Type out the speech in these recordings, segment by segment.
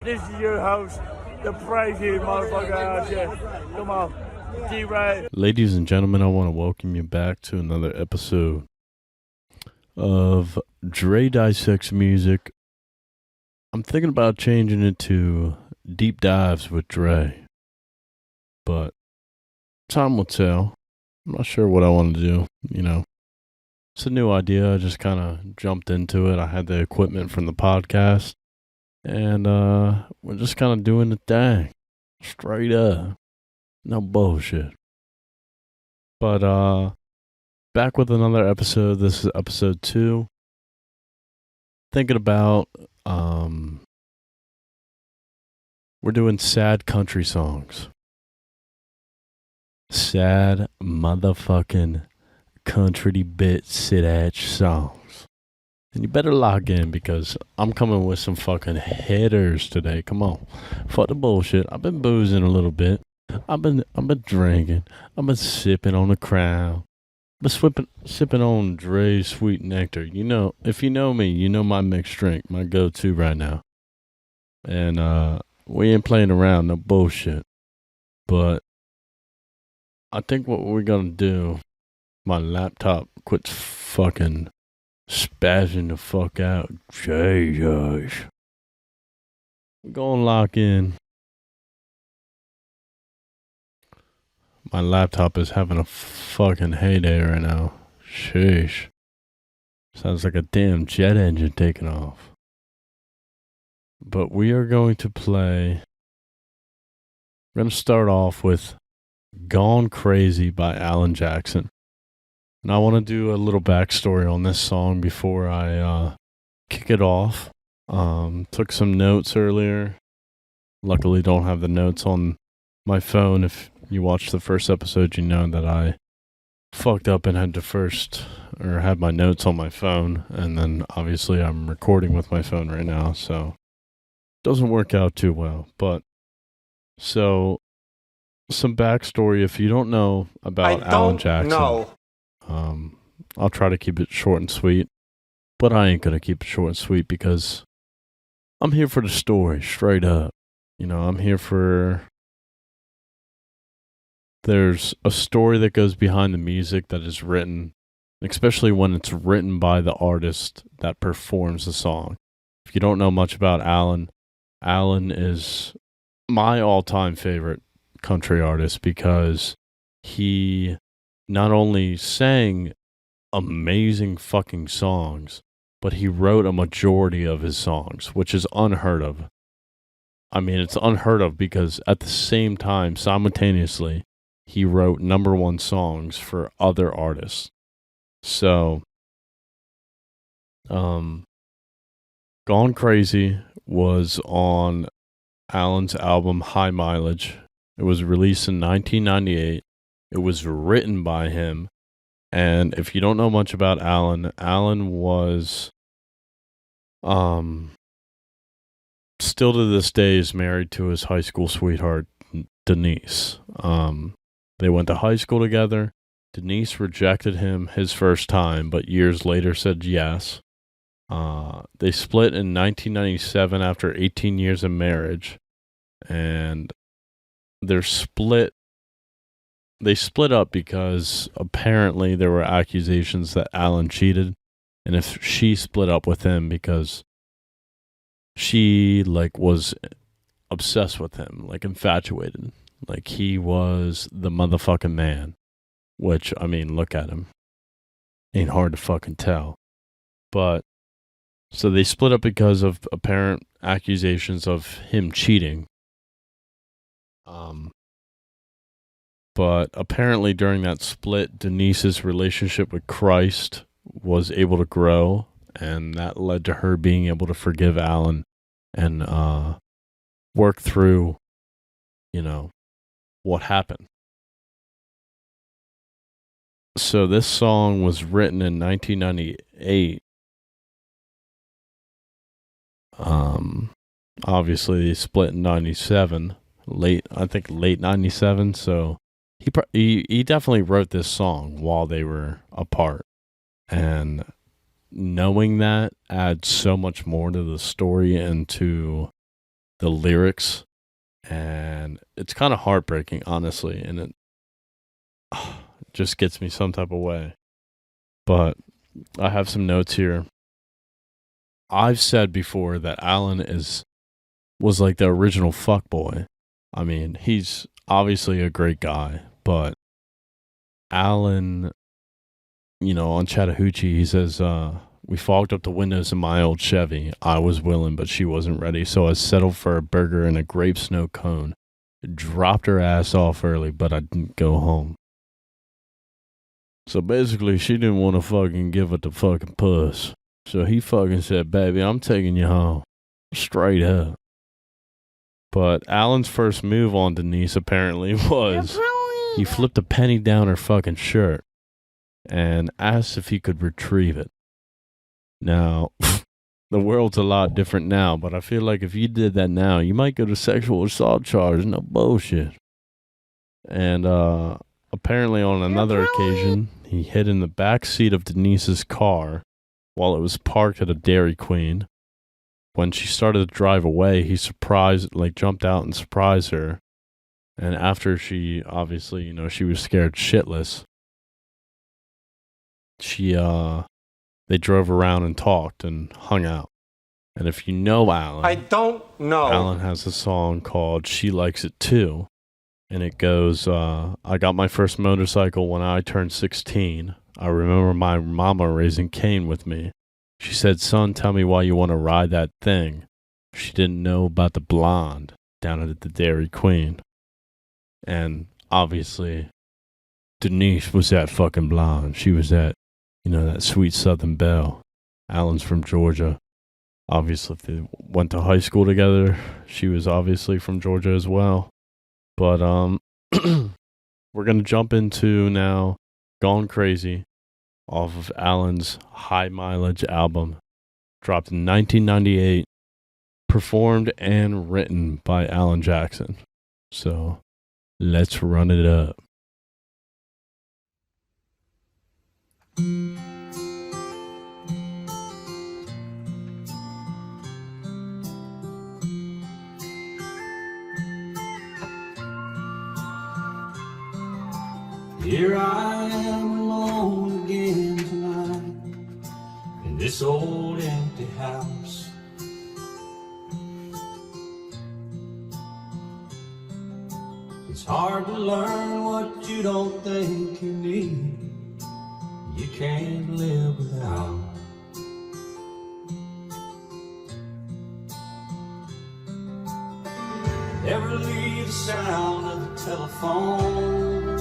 This is your host, the crazy motherfucker out here. Come on, D-Ray. Ladies and gentlemen, I want to welcome you back to another episode of Dray Dissects music. I'm thinking about changing it to Deep Dives with Dre, but time will tell. I'm not sure what I want to do, It's a new idea. I just kind of jumped into it. I had the equipment from the podcast, and we're just kind of doing the thing. Straight up. No bullshit. But back with another episode. This is episode 2. Thinking about we're doing sad country songs. Sad motherfucking country bit sit-atch songs. And you better lock in because I'm coming with some fucking hitters today. Come on. Fuck the bullshit. I've been boozing a little bit. I've been drinking. I've been sipping on the Crown. I've been sipping on Dre's Sweet Nectar. If you know me, you know my mixed drink, my go-to right now. And we ain't playing around, no bullshit. But I think what we're gonna do, my laptop quits fucking spazzing the fuck out. Jesus. We're gonna lock in. My laptop is having a fucking heyday right now. Sheesh. Sounds like a damn jet engine taking off. But we are going to play. We're going to start off with Gone Crazy by Alan Jackson. And I want to do a little backstory on this song before I kick it off. Took some notes earlier. Luckily don't have the notes on my phone. If you watched the first episode, you know that I fucked up and had my notes on my phone. And then obviously I'm recording with my phone right now, so it doesn't work out too well. But so some backstory, if you don't know about Alan Jackson. I'll try to keep it short and sweet, but I ain't gonna keep it short and sweet because I'm here for the story, straight up. I'm here for. There's a story that goes behind the music that is written, especially when it's written by the artist that performs the song. If you don't know much about Alan is my all-time favorite country artist because he not only sang amazing fucking songs, but he wrote a majority of his songs, which is unheard of. I mean, it's unheard of because at the same time, simultaneously, he wrote number 1 songs for other artists. So, Gone Crazy was on Alan's album High Mileage. It was released in 1998. It was written by him. And if you don't know much about Alan was still to this day is married to his high school sweetheart, Denise. They went to high school together. Denise rejected him his first time, but years later said yes. They split in 1997 after 18 years of marriage. And they split up because apparently there were accusations that Alan cheated. And if she split up with him because she was obsessed with him, infatuated. He was the motherfucking man. Which, I mean, look at him. Ain't hard to fucking tell. But, so they split up because of apparent accusations of him cheating. But apparently during that split, Denise's relationship with Christ was able to grow. And that led to her being able to forgive Alan and work through, what happened. So this song was written in 1998. Obviously they split in 97, late 97. So he definitely wrote this song while they were apart. And knowing that adds so much more to the story and to the lyrics, and it's kind of heartbreaking, honestly, and it just gets me some type of way. But I have some notes here. I've said before that Alan was like the original fuckboy. I mean, he's obviously a great guy, but Alan, on Chattahoochee, he says, we fogged up the windows in my old Chevy. I was willing, but she wasn't ready, so I settled for a burger and a grape snow cone. Dropped her ass off early, but I didn't go home. So basically, she didn't want to fucking give it the fucking puss. So he fucking said, baby, I'm taking you home. Straight up. But Alan's first move on Denise apparently was he flipped a penny down her fucking shirt and asked if he could retrieve it. Now, the world's a lot different now, but I feel like if you did that now, you might go to sexual assault charge. No bullshit. And apparently on another occasion, he hid in the back seat of Denise's car while it was parked at a Dairy Queen. When she started to drive away, he jumped out and surprised her. And after she, obviously, she was scared shitless, they drove around and talked and hung out. And if you know Alan, I don't know. Alan has a song called She Likes It Too. And it goes, I got my first motorcycle when I turned 16. I remember my mama raising Cain with me. She said, son, tell me why you want to ride that thing. She didn't know about the blonde down at the Dairy Queen. And obviously, Denise was that fucking blonde. She was that, that sweet Southern belle. Alan's from Georgia. Obviously, if they went to high school together, she was obviously from Georgia as well. But we're going to jump into now Gone Crazy off of Alan's High Mileage album, dropped in 1998, performed and written by Alan Jackson. So let's run it up. Here I am alone again tonight in this old empty house. It's hard to learn what you don't think you need. You can't live without. Never leave the sound of the telephone.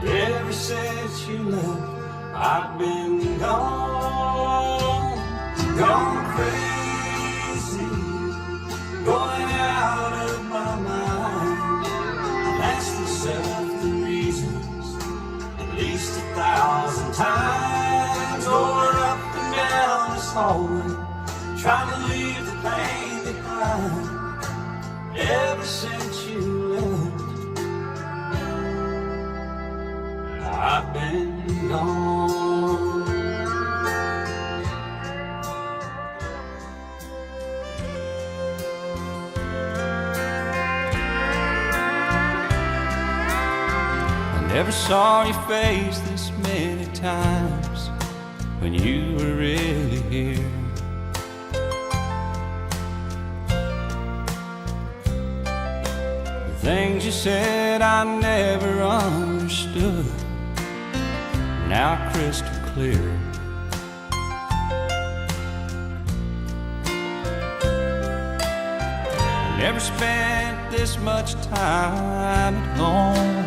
But ever since you left, I've been gone, gone crazy, going out of my mind. I've asked myself the reasons at least 1,000 times, going up and down this hallway, trying to leave the pain behind. Ever since you left, I've been gone. I never saw your face this many times when you were really here. The things you said I never understood, now crystal clear. I never spent this much time at home.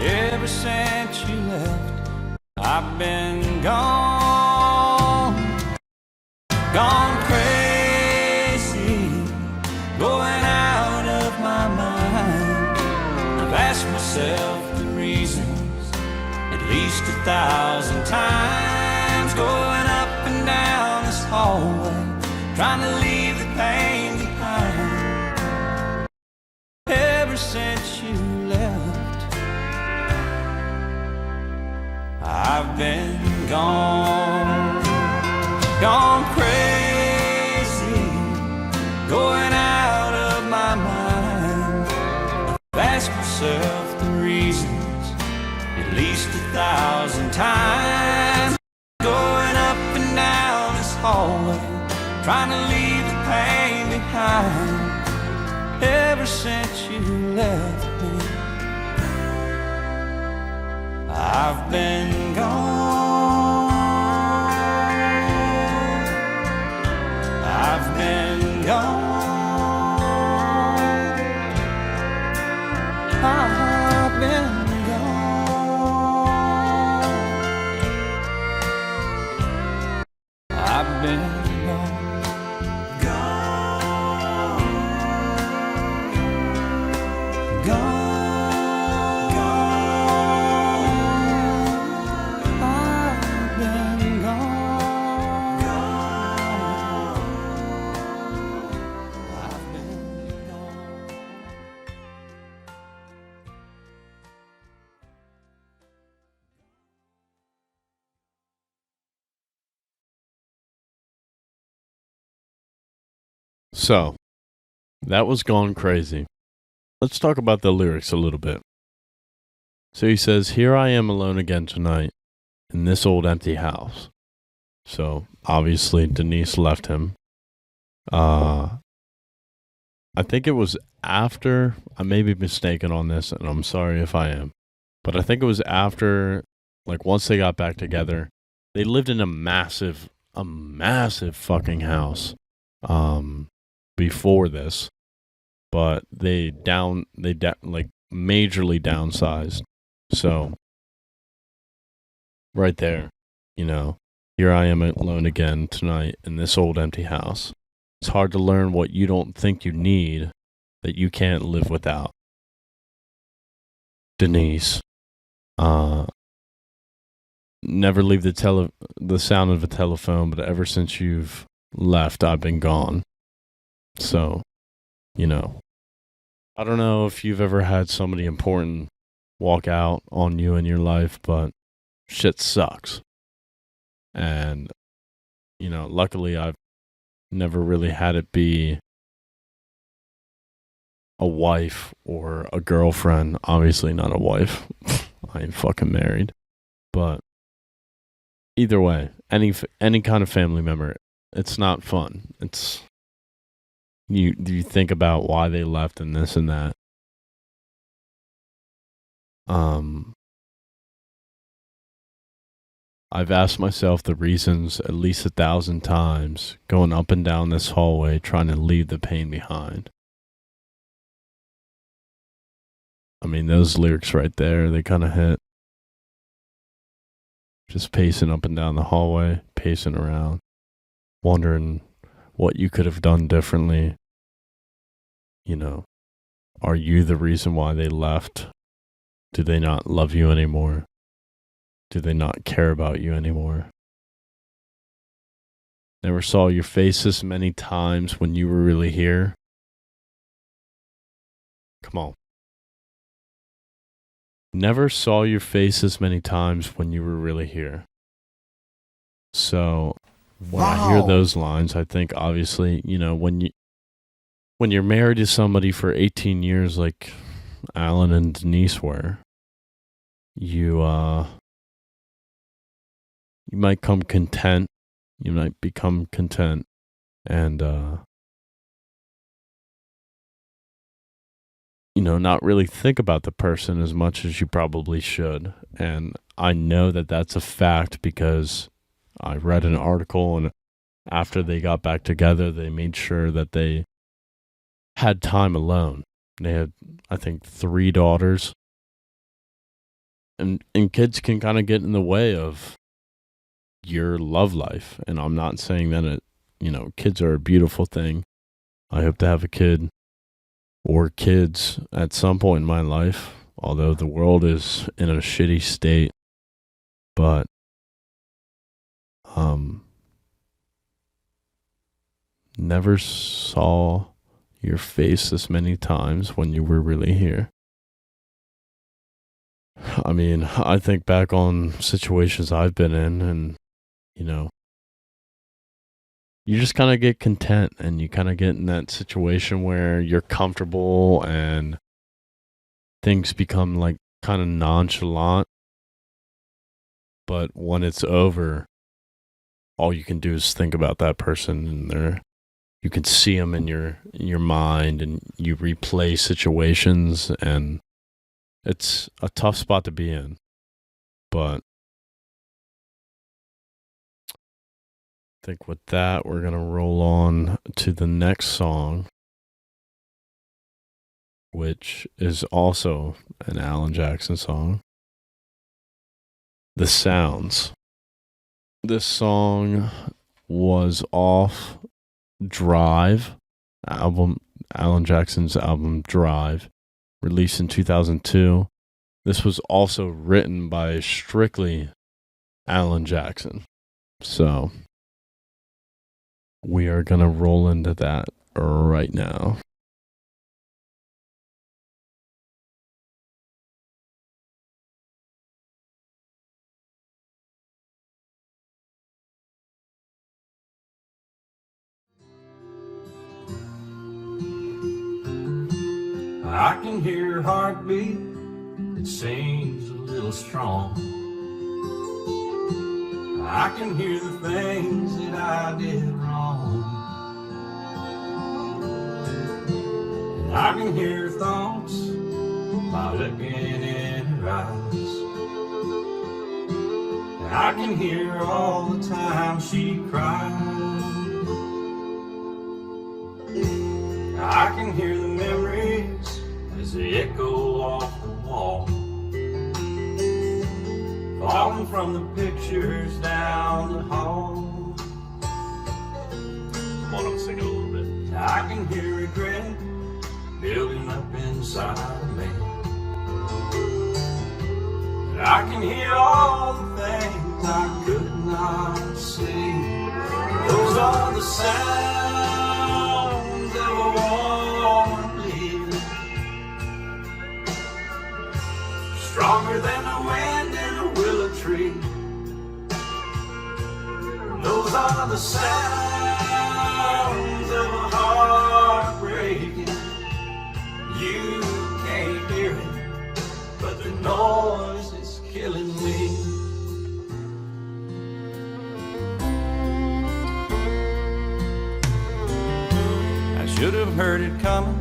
Ever since you left, I've been gone, gone crazy, going out of my mind. I've asked myself the reasons at least 1,000 times, going up and down this hallway, trying to leave the pain behind. Ever since you left, I've been gone, gone crazy, trying to leave the pain behind. Ever since you left me, I've been gone. I've been gone. I've been gone. I've been gone. So, that was Gone Crazy. Let's talk about the lyrics a little bit. So he says, "Here I am alone again tonight in this old empty house." So, obviously, Denise left him. I think it was after, I may be mistaken on this, and I'm sorry if I am, but I think it was after, like, once they got back together, they lived in a massive fucking house. Before this, but they like majorly downsized. So right there, you know, here I am alone again tonight in this old empty house. It's hard to learn what you don't think you need that you can't live without. Denise, never leave the sound of a telephone, but ever since you've left, I've been gone. So, you know, I don't know if you've ever had somebody important walk out on you in your life, but shit sucks. And, you know, luckily I've never really had it be a wife or a girlfriend. Obviously not a wife. I ain't fucking married. But either way, any kind of family member, it's not fun. It's... You think about why they left and this and that. I've asked myself the reasons at least 1,000 times, going up and down this hallway, trying to leave the pain behind. I mean, those lyrics right there, they kind of hit. Just pacing up and down the hallway, pacing around, wondering what you could have done differently. You know, are you the reason why they left? Do they not love you anymore? Do they not care about you anymore? Never saw your face this many times when you were really here. Come on. Never saw your face as many times when you were really here. So, when I hear those lines, I think obviously, you know, when you're married to somebody for 18 years like Alan and Denise were, you might become content. You might become content and, you know, not really think about the person as much as you probably should. And I know that that's a fact because I read an article, and after they got back together, they made sure that they had time alone. They had, I think, 3 daughters. And kids can kind of get in the way of your love life. And I'm not saying that kids are a beautiful thing. I hope to have a kid or kids at some point in my life, although the world is in a shitty state. But never saw your face this many times when you were really here. I mean, I think back on situations I've been in, and, you know, you just kind of get content, and you kind of get in that situation where you're comfortable and things become like kind of nonchalant. But when it's over, all you can do is think about that person, and you can see them in your mind, and you replay situations, and it's a tough spot to be in. But I think with that, we're going to roll on to the next song, which is also an Alan Jackson song. The Sounds. This song was off Drive album, Alan Jackson's album Drive, released in 2002. This was also written by strictly Alan Jackson. So we are going to roll into that right now. I can hear your heartbeat, it seems a little strong. I can hear the things that I did wrong. And I can hear your thoughts by looking in her eyes. And I can hear all the time she cried. I can hear the memories as they echo off the wall, falling from the pictures down the hall. Come on, I'm singing a little bit. I can hear regret building up inside of me. And I can hear all the things I could not see. Those are the sounds of a woman leaving, stronger than the wind in a willow tree. Those are the sounds of a heart breaking. You can't hear it, but the noise is killing me. I should have heard it coming,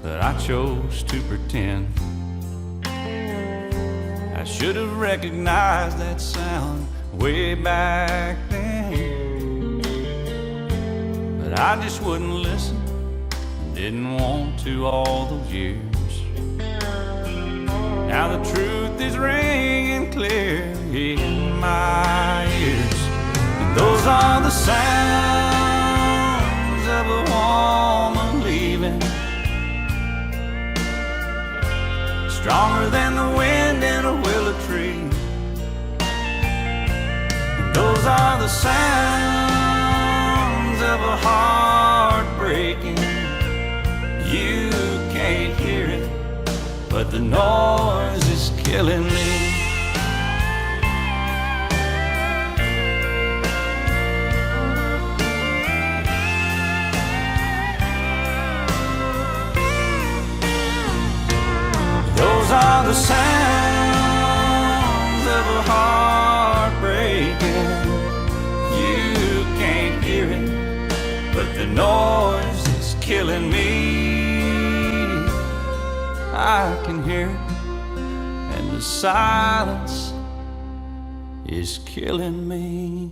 but I chose to pretend. I should have recognized that sound way back then, but I just wouldn't listen, didn't want to all those years. Now the truth is ringing clear in my ears, and those are the sounds of a woman leaving, stronger than the wind in a willow tree. And those are the sounds of a heart breaking. You can't hear it, but the noise is killing me. Those are the sounds of a heart breaking. You can't hear it, but the noise is killing me. I can hear it, and the silence is killing me.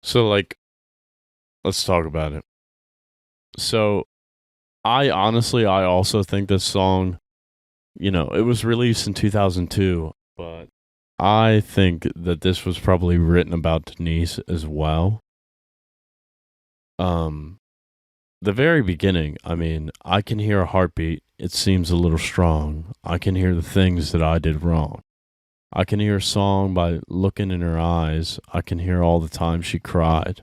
So, like, let's talk about it. So, I also think this song, you know, it was released in 2002, but I think that this was probably written about Denise as well. The very beginning, I mean, I can hear a heartbeat. It seems a little strong. I can hear the things that I did wrong. I can hear a song by looking in her eyes. I can hear all the time she cried.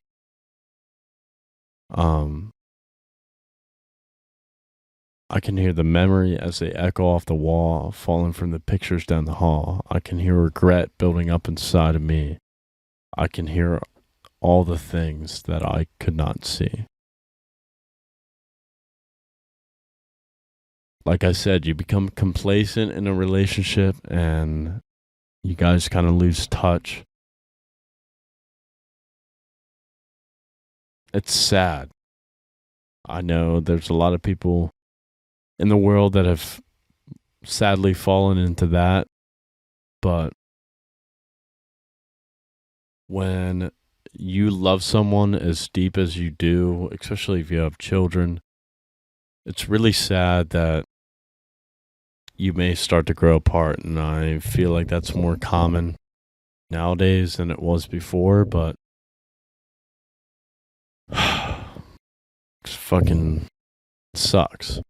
I can hear the memory as they echo off the wall, falling from the pictures down the hall. I can hear regret building up inside of me. I can hear all the things that I could not see. Like I said, you become complacent in a relationship and you guys kind of lose touch. It's sad. I know there's a lot of people in the world that have sadly fallen into that, but when you love someone as deep as you do, especially if you have children, it's really sad that you may start to grow apart, and I feel like that's more common nowadays than it was before, but it fucking sucks.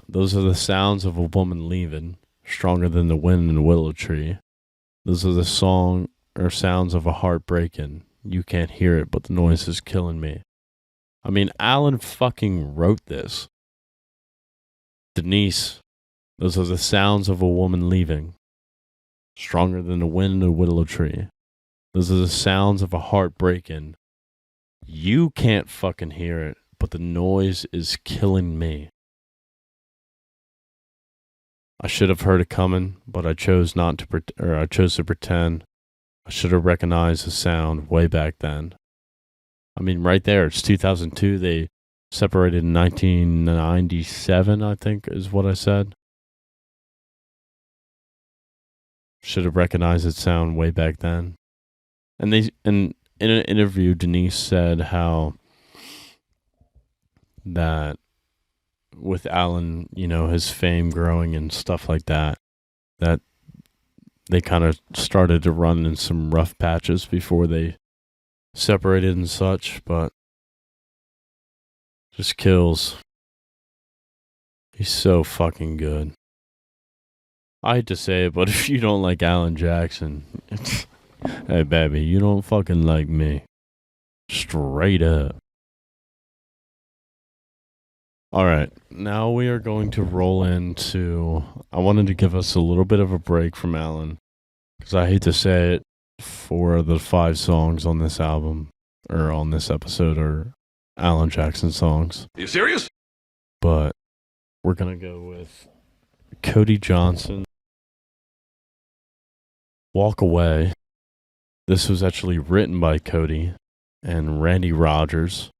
Those are the sounds of a woman leaving, stronger than the wind in a willow tree. Those are the sounds of a heart breaking. You can't hear it, but the noise is killing me. I mean, Alan fucking wrote this. Denise, those are the sounds of a woman leaving, stronger than the wind in a willow tree. Those are the sounds of a heart breaking. You can't fucking hear it, but the noise is killing me. I should have heard it coming, but I chose not to I chose to pretend. I should have recognized the sound way back then. I mean, right there, it's 2002. They separated in 1997, I think is what I said. Should have recognized its sound way back then. And in an interview, Denise said how that with Alan, you know, his fame growing and stuff like that, that they kind of started to run in some rough patches before they separated and such, but just kills. He's so fucking good. I hate to say it, but if you don't like Alan Jackson, hey baby, you don't fucking like me. Straight up. Alright, now we are going to roll into... I wanted to give us a little bit of a break from Alan, because I hate to say it, 4 of the 5 songs on this album, or on this episode, are Alan Jackson songs. Are you serious? But we're going to go with Cody Johnson, Walk Away. This was actually written by Cody and Randy Rogers,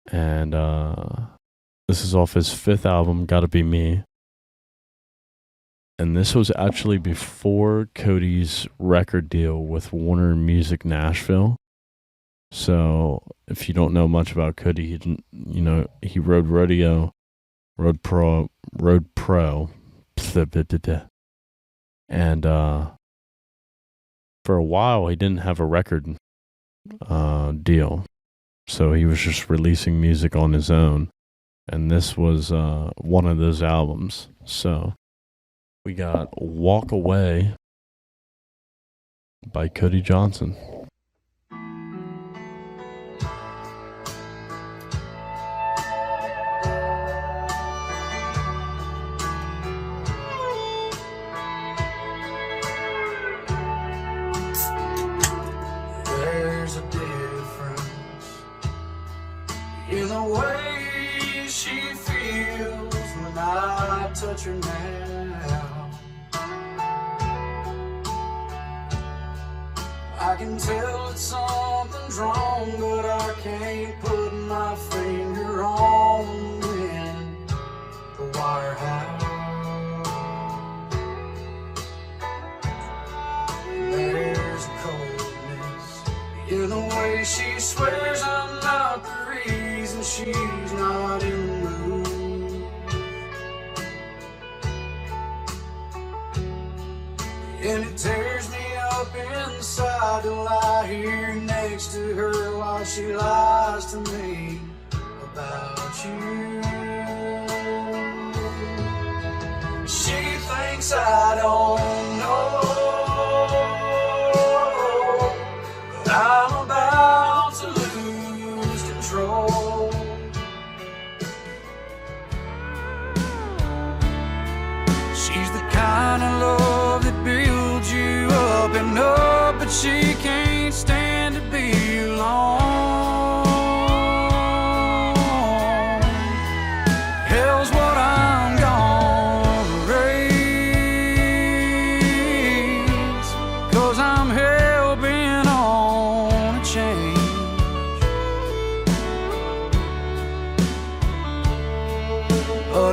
and this is off his 5th album, Gotta Be Me. And this was actually before Cody's record deal with Warner Music Nashville. So if you don't know much about Cody, he wrote Rodeo, Road Pro, and for a while he didn't have a record deal. So he was just releasing music on his own. And this was one of those albums. So we got Walk Away by Cody Johnson. There's a difference in the way she feels when I touch her now. I can tell that something's wrong, but I can't put my finger on when the wire house. There's a coldness in the way she swears I'm not the reason she's not in the mood. And it tears me up inside to lie here next to her while she lies to me about you. She thinks I don't know, but I'm about to lose control. She's the kind of love that builds you up and up, but she can't stand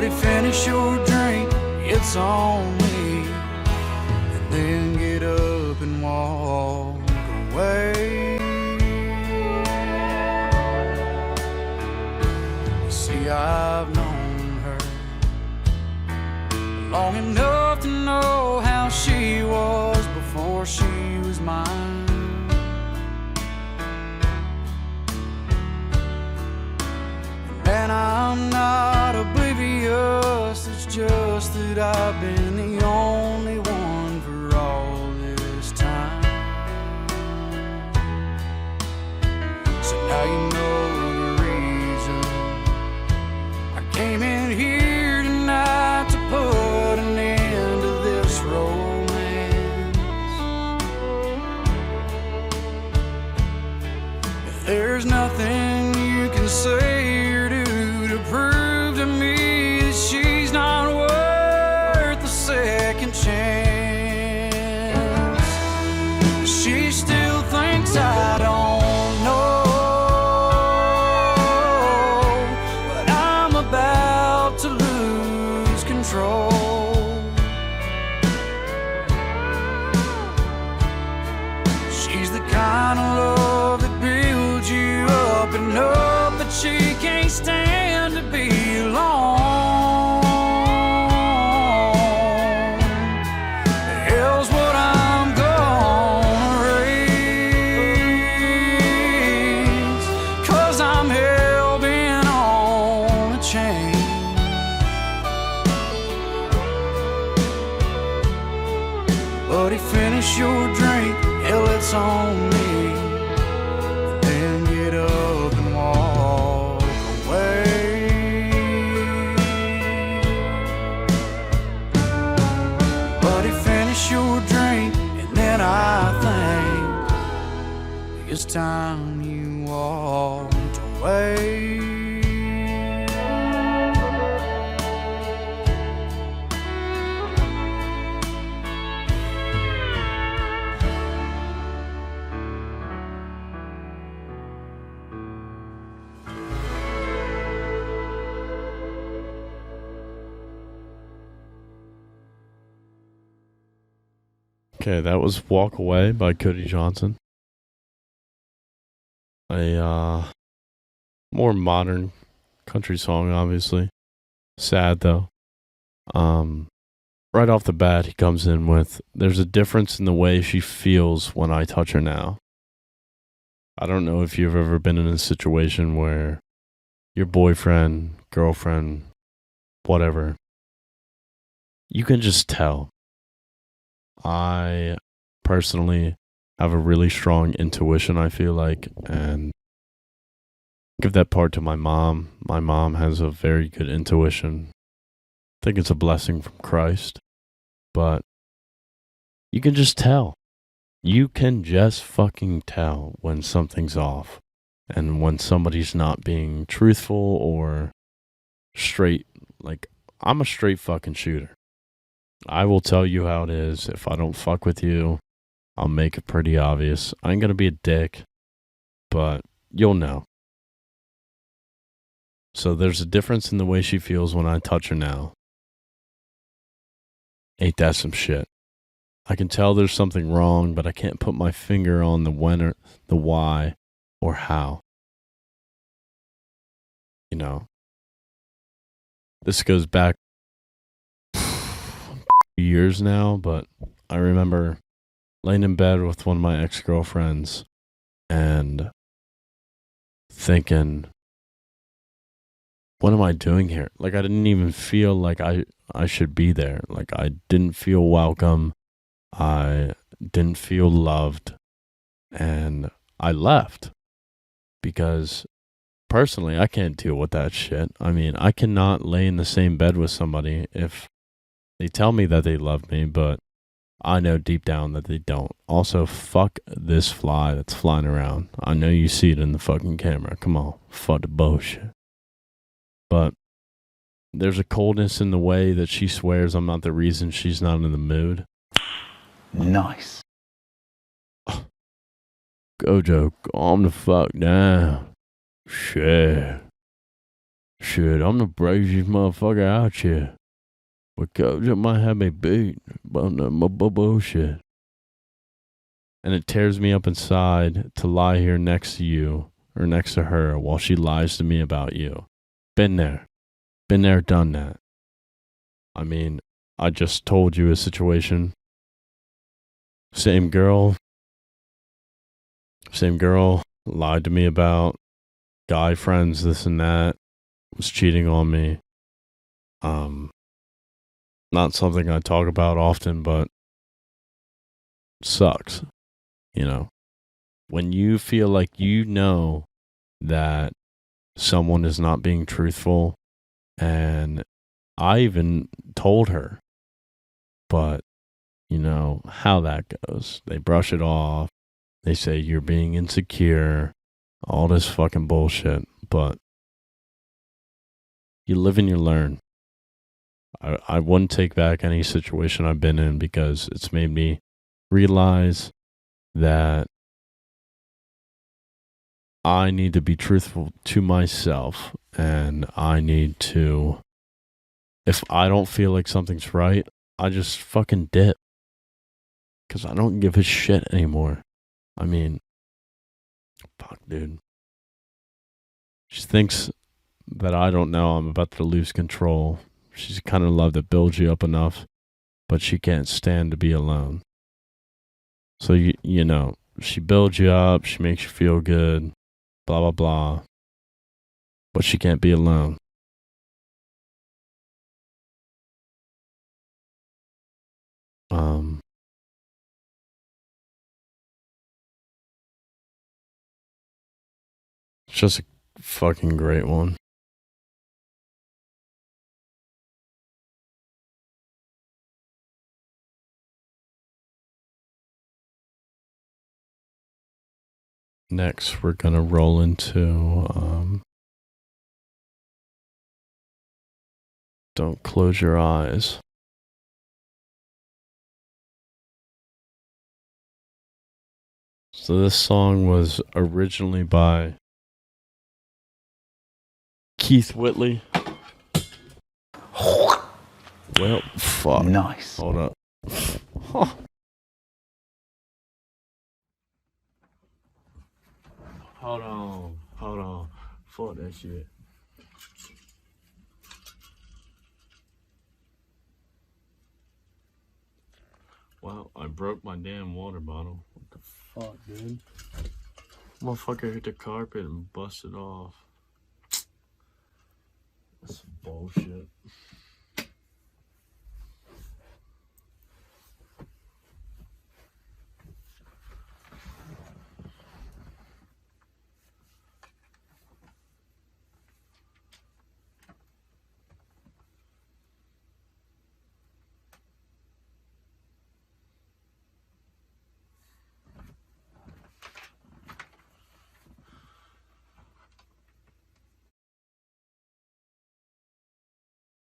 Buddy, finish your drink, it's on me, and then get up and walk away. You see, I've known her long enough to know how she was before she was mine. And I'm not oblivious, it's just that I've been the only one for all this time. So now you know the reason I came in here tonight, to put an end to this romance. If there's nothing you can say or do to prove to me that she's not worth a second chance, she still thinks I don't know, but I'm about to lose control. She's the kind of love that builds you up and up, but she can't stand to be alone. Hell's what I'm gonna raise, 'cause I'm hell-bent on a chain. Buddy, finish your drink, hell, it's on me, then get up and walk away. Buddy, finish your drink, and then I think it's time you walked away. Okay, that was Walk Away by Cody Johnson. A more modern country song, obviously. Sad though. Right off the bat, he comes in with, "There's a difference in the way she feels when I touch her now." I don't know if you've ever been in a situation where your boyfriend, girlfriend, whatever, you can just tell. I personally have a really strong intuition, I feel like, and give that part to my mom. My mom has a very good intuition. I think it's a blessing from Christ, but you can just tell. You can just fucking tell when something's off and when somebody's not being truthful or straight. Like, I'm a straight fucking shooter. I will tell you how it is. If I don't fuck with you, I'll make it pretty obvious. I ain't gonna be a dick, but you'll know. So there's a difference in the way she feels when I touch her now. Ain't that some shit? I can tell there's something wrong, but I can't put my finger on the when or the why or how. You know, this goes back years now, but I remember laying in bed with one of my ex-girlfriends and thinking, what am I doing here? Like, I didn't even feel like I should be there. Like, I didn't feel welcome. I didn't feel loved. And I left because personally, I can't deal with that shit. I mean, I cannot lay in the same bed with somebody if they tell me that they love me, but I know deep down that they don't. Also, fuck this fly that's flying around. I know you see it in the fucking camera. Come on, fuck the bullshit. But there's a coldness in the way that she swears I'm not the reason she's not in the mood. Nice. Gojo, calm the fuck down. Shit. shit, I'm the braziest motherfucker out here. But coach might have me beat, but no bullshit. And it tears me up inside to lie here next to you or next to her while she lies to me about you. Been there, done that. I mean, I just told you a situation. Same girl lied to me about guy friends, this and that, was cheating on me. Not something I talk about often, but sucks, you know. When you feel like you know that someone is not being truthful, and I even told her, but you know how that goes. They brush it off. They say you're being insecure, all this fucking bullshit, but you live and you learn. I wouldn't take back any situation I've been in because it's made me realize that I need to be truthful to myself, and I need to, if I don't feel like something's right, I just fucking dip. Because I don't give a shit anymore. I mean, fuck, dude. She thinks that I don't know I'm about to lose control. She's the kind of love that builds you up enough, but she can't stand to be alone. So, you know, she builds you up, she makes you feel good, blah, blah, blah. But she can't be alone. It's just a fucking great one. Next, we're gonna roll into Don't Close Your Eyes. So this song was originally by Keith Whitley. Well, fuck. Nice. Hold up. Hold on. Fuck that shit. Wow, I broke my damn water bottle. What the fuck, dude? Motherfucker hit the carpet and busted off. That's bullshit.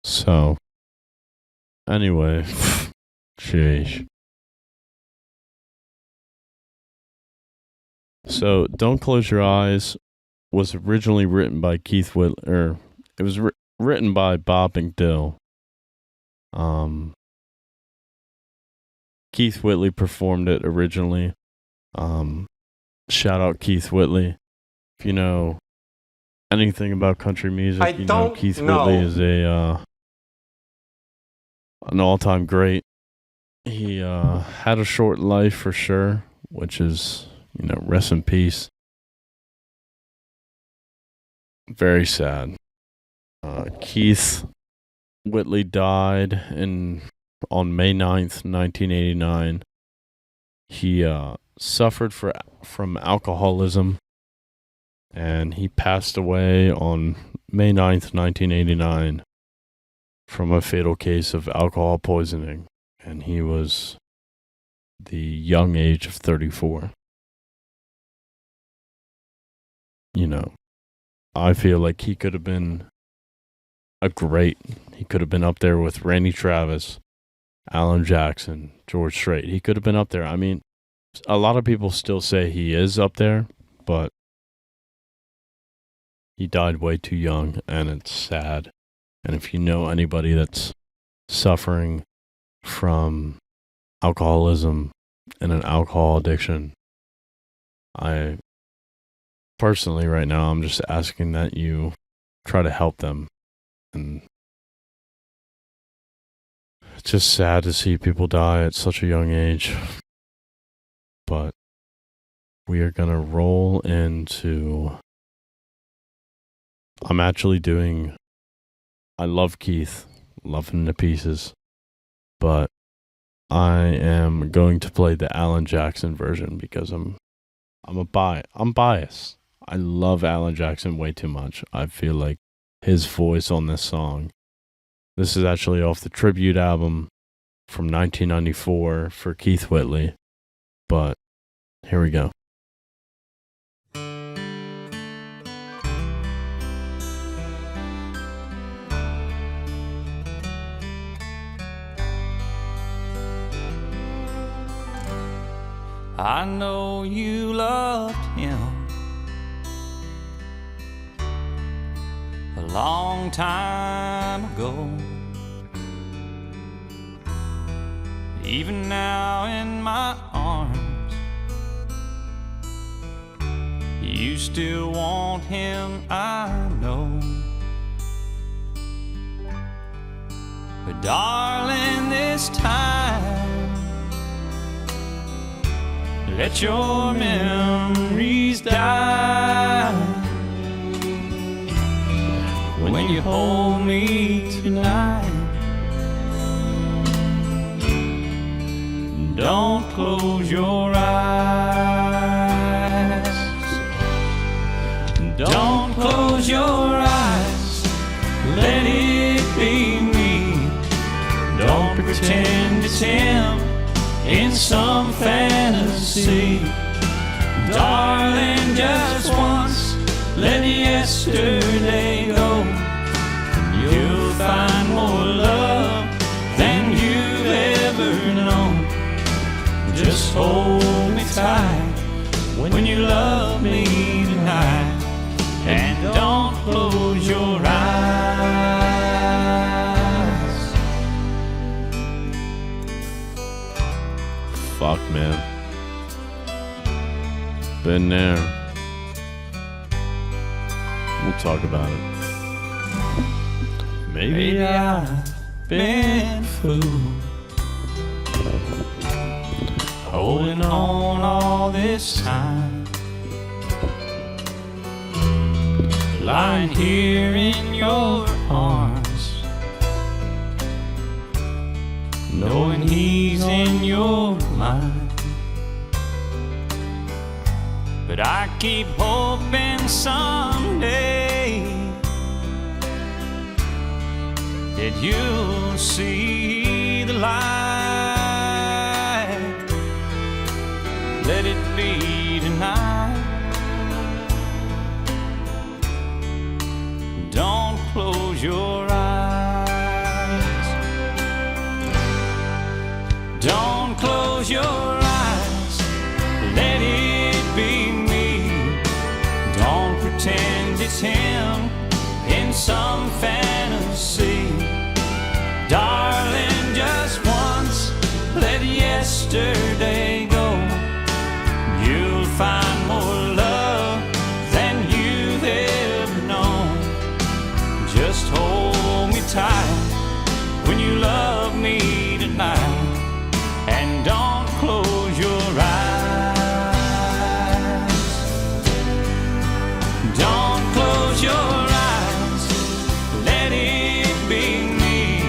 So, anyway, sheesh. So, Don't Close Your Eyes was originally written by Keith Whitley, or it was written by Bob McDill. Keith Whitley performed it originally. Shout out Keith Whitley. If you know anything about country music, you know Keith Whitley is an all-time great. He had a short life for sure, which is, you know, rest in peace. Very sad. Keith Whitley died on May 9th, 1989. He suffered from alcoholism, and he passed away on May 9th, 1989 from a fatal case of alcohol poisoning, and he was the young age of 34. You know, I feel like he could have been he could have been up there with Randy Travis, Alan Jackson, George Strait. He could have been up there. I mean, a lot of people still say he is up there, but He died way too young, and it's sad. And if you know anybody that's suffering from alcoholism and an alcohol addiction, I personally right now, I'm just asking that you try to help them. And it's just sad to see people die at such a young age. But we are going to roll into... I'm actually doing... I love Keith. Love him to pieces. But I am going to play the Alan Jackson version because I'm biased. I love Alan Jackson way too much. I feel like his voice on this song. This is actually off the tribute album from 1994 for Keith Whitley. But here we go. I know you loved him a long time ago. Even now in my arms, you still want him, I know. But darling, this time, let your memories die when you hold me tonight. Don't close your eyes. Don't close your eyes. Let it be me. Don't pretend it's him in some fantasy. Darling, just once, let yesterday go. You'll find more love than you've ever known. Just hold me tight when you love me tonight. And don't close your eyes. Fuck, man. Been there. We'll talk about it. Maybe I've been fooled, holding on all this time, lying here in your arms, knowing he's in your mind. But I keep hoping someday that you'll see the light. Let it be tonight. Don't close your eyes. Don't close your eyes. Let it be me. Don't pretend it's him in some fantasy. Darling, just once, let yesterday go. You'll find more love than you've ever known. Just hold me tight when you love me tonight. And don't close your eyes. Don't close your eyes. Let it be me.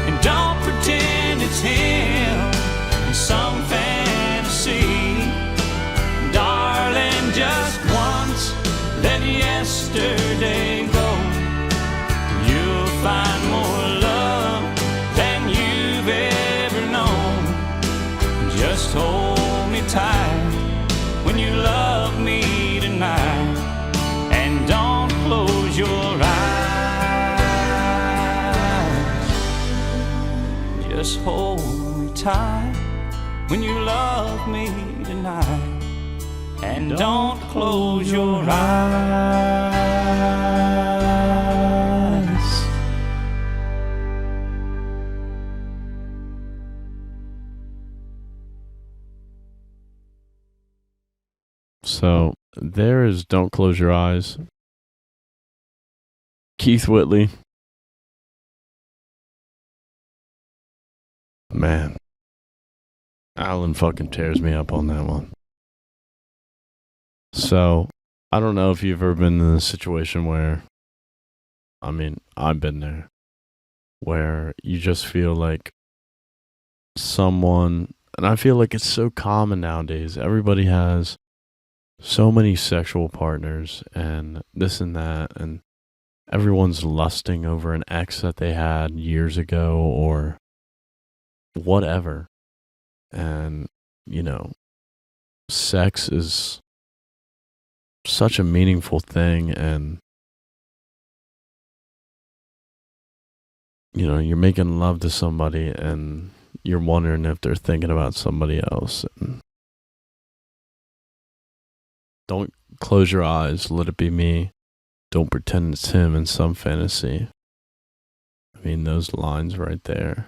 And don't pretend it's him in some fantasy. Darling, just once, let yesterday go. You'll find more love than you've ever known. Just hold me tight when you love me tonight. And don't close your eyes. Just hold me tight when you love me tonight. And don't close your eyes. So there is Don't Close Your Eyes. Keith Whitley. Man. Alan fucking tears me up on that one. So, I don't know if you've ever been in a situation where, I mean, I've been there, where you just feel like someone, and I feel like it's so common nowadays. Everybody has so many sexual partners and this and that, and everyone's lusting over an ex that they had years ago or whatever. And, you know, sex is such a meaningful thing, and, you know, you're making love to somebody and you're wondering if they're thinking about somebody else. And don't close your eyes, let it be me. Don't pretend it's him in some fantasy. I mean, those lines right there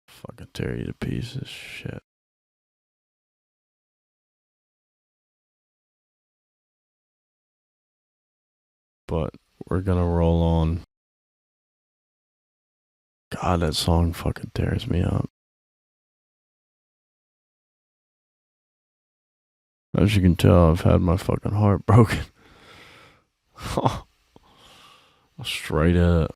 fucking tear you to pieces. Shit. But we're gonna roll on. God, that song fucking tears me up. As you can tell, I've had my fucking heart broken. Straight up.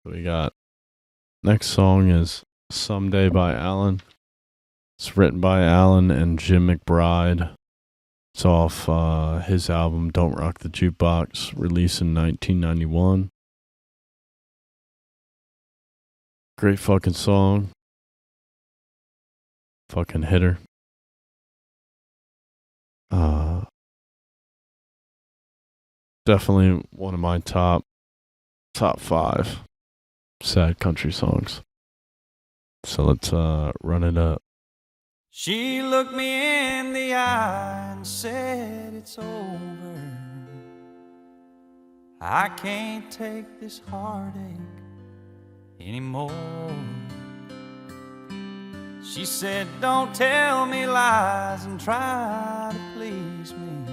We got next song is Someday by Alan. It's written by Alan and Jim McBride. It's off his album Don't Rock the Jukebox, released in 1991. Great fucking song. Fucking hitter. Definitely one of my top 5 sad country songs. So let's run it up. She looked me in the eye and said it's over. I can't take this heartache anymore. She said, don't tell me lies and try to please me.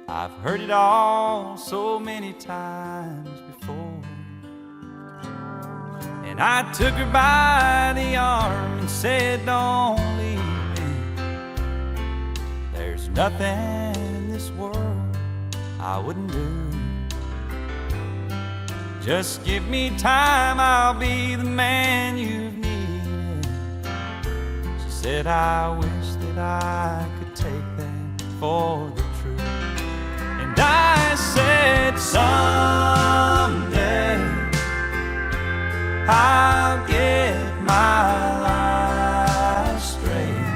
I've heard it all so many times before. And I took her by the arm and said, don't leave me. There's nothing in this world I wouldn't do. Just give me time, I'll be the man you've needed. She said, I wish that I could take that for the truth. And I said, someday I'll get my life straight.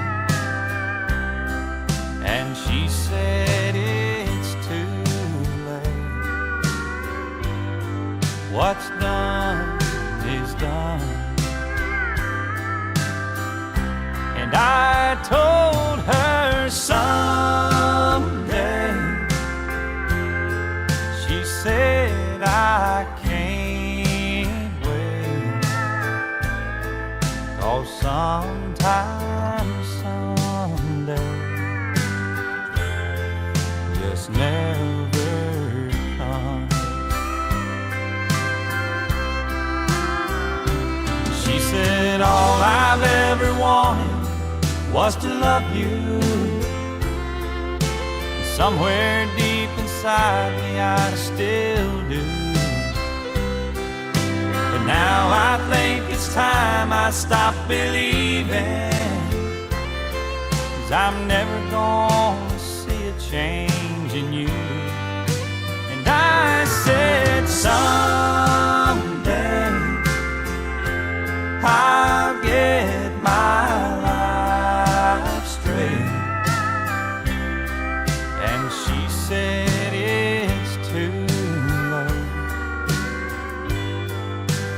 And she said, it's too late. What's done is done. And I told her someday. She said, I can't wait. 'Cause sometime, someday just never comes. She said, all I've ever wanted was to love you. Somewhere deep inside me I still do. But now I think it's time I stop believing. 'Cause I'm never gonna see a change in you. And I said, someday I'll get my life straight. And she said, it's too late.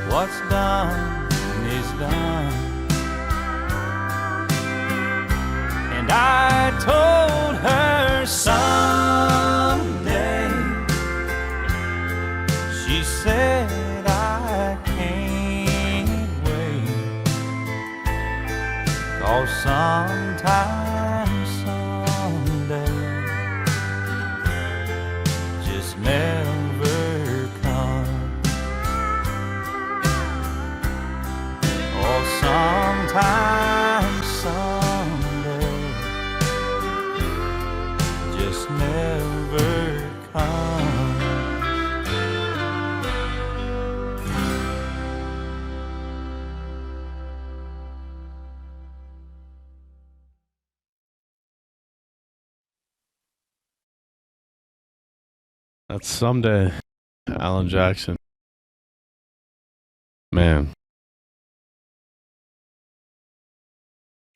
What's done is done. And I told her someday. She said I can't wait. 'Cause sometime, someday just never comes. Or sometime, someday just never comes. That's Someday, Alan Jackson. Man.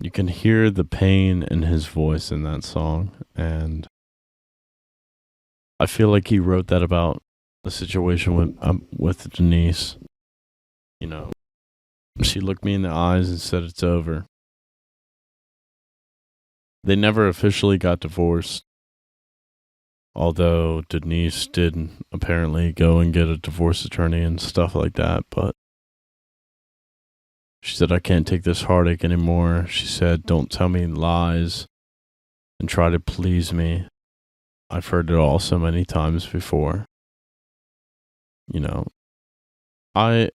You can hear the pain in his voice in that song, and I feel like he wrote that about the situation with Denise. You know, she looked me in the eyes and said it's over. They never officially got divorced, although Denise did apparently go and get a divorce attorney and stuff like that, but she said, I can't take this heartache anymore. She said, don't tell me lies and try to please me. I've heard it all so many times before. You know, I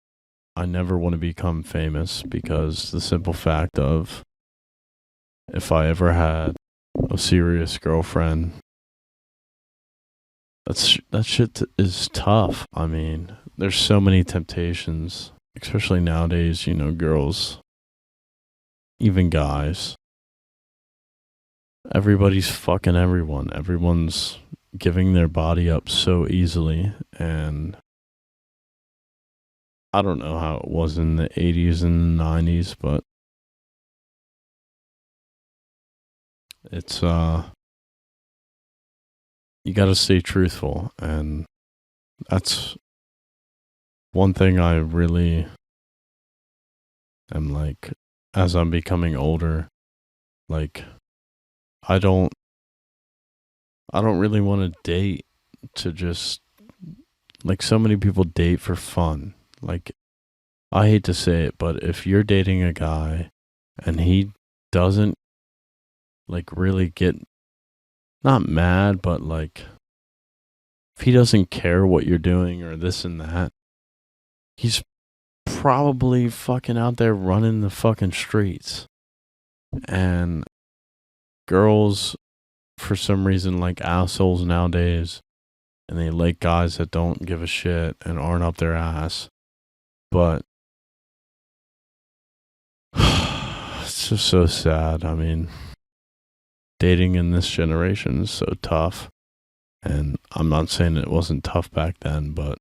never want to become famous because the simple fact of if I ever had a serious girlfriend, that shit is tough. I mean, there's so many temptations. Especially nowadays, you know, girls, even guys. Everybody's fucking everyone. Everyone's giving their body up so easily. And I don't know how it was in the 80s and the 90s, but it's, you gotta stay truthful. And that's one thing I really am like, as I'm becoming older, like, I don't really want to date to just, like, so many people date for fun. Like, I hate to say it, but if you're dating a guy and he doesn't, like, really get, not mad, but, like, if he doesn't care what you're doing or this and that, he's probably fucking out there running the fucking streets. And girls, for some reason, like assholes nowadays. And they like guys that don't give a shit and aren't up their ass. But it's just so sad. I mean, dating in this generation is so tough. And I'm not saying it wasn't tough back then, but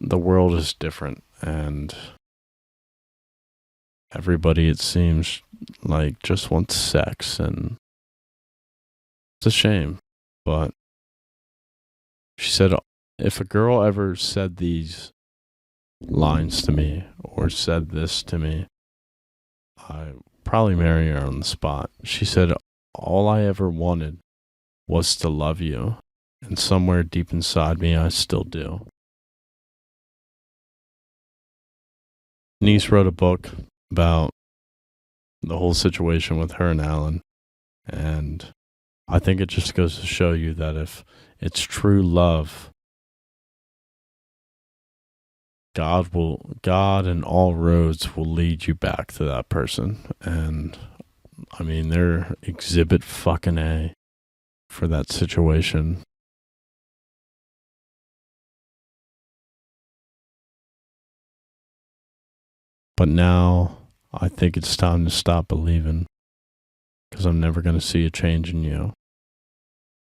the world is different, and everybody, it seems like, just wants sex, and it's a shame. But she said, if a girl ever said these lines to me or said this to me, I'd probably marry her on the spot. She said, all I ever wanted was to love you, and somewhere deep inside me, I still do. Denise wrote a book about the whole situation with her and Alan, and I think it just goes to show you that if it's true love, God and all roads will lead you back to that person. And I mean, they're exhibit fucking A for that situation. But now I think it's time to stop believing, because I'm never going to see a change in you.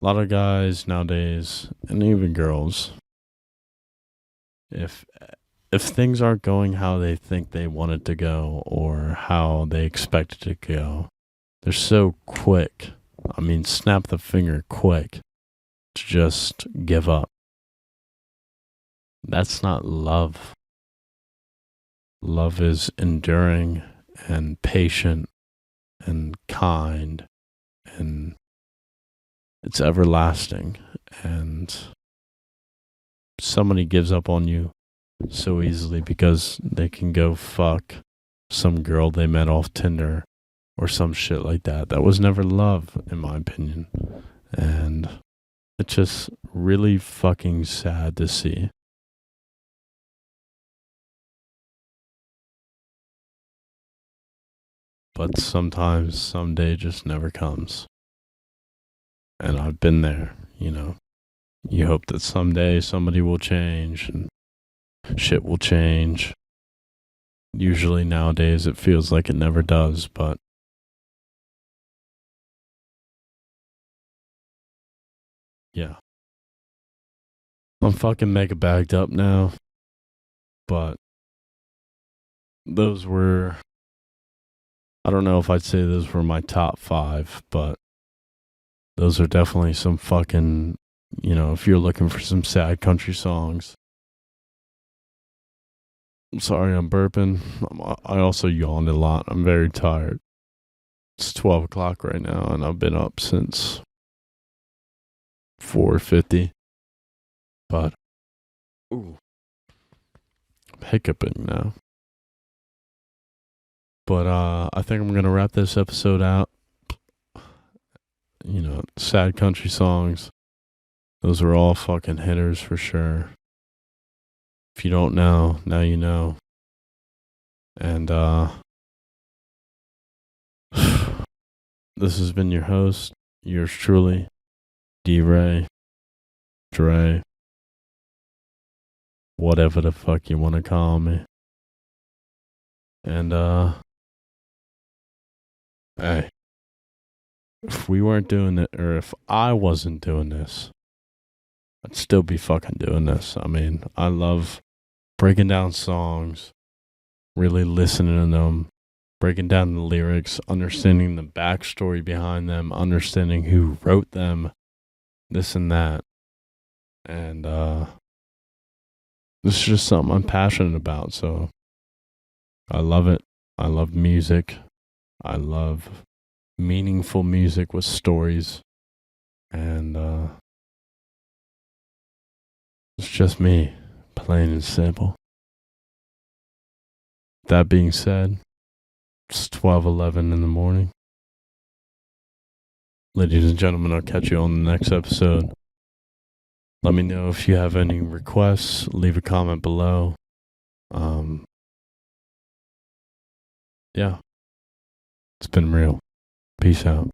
A lot of guys nowadays, and even girls, if things aren't going how they think they want it to go or how they expect it to go, they're so quick. I mean, snap the finger quick to just give up. That's not love. Love is enduring and patient and kind, and it's everlasting. And somebody gives up on you so easily because they can go fuck some girl they met off Tinder or some shit like that. That was never love, in my opinion. And it's just really fucking sad to see. But sometimes, someday just never comes. And I've been there, you know. You hope that someday somebody will change and shit will change. Usually nowadays it feels like it never does, but yeah. I'm fucking mega bagged up now, but those were, I don't know if I'd say those were my top 5, but those are definitely some fucking, you know, if you're looking for some sad country songs. I'm sorry I'm burping. I also yawned a lot. I'm very tired. It's 12 o'clock right now, and I've been up since 4:50. But, ooh, I'm hiccuping now. But I think I'm going to wrap this episode out. You know, sad country songs. Those are all fucking hitters for sure. If you don't know, now you know. And this has been your host, yours truly, D-Ray, Dray, whatever the fuck you want to call me. And hey, if we weren't doing it, or if I wasn't doing this, I'd still be fucking doing this. I mean, I love breaking down songs, really listening to them, breaking down the lyrics, understanding the backstory behind them, understanding who wrote them, this and that. And this is just something I'm passionate about, so I love it. I love music. I love meaningful music with stories. And it's just me, plain and simple. That being said, it's 12:11 in the morning. Ladies and gentlemen, I'll catch you on the next episode. Let me know if you have any requests. Leave a comment below. Yeah. It's been real. Peace out.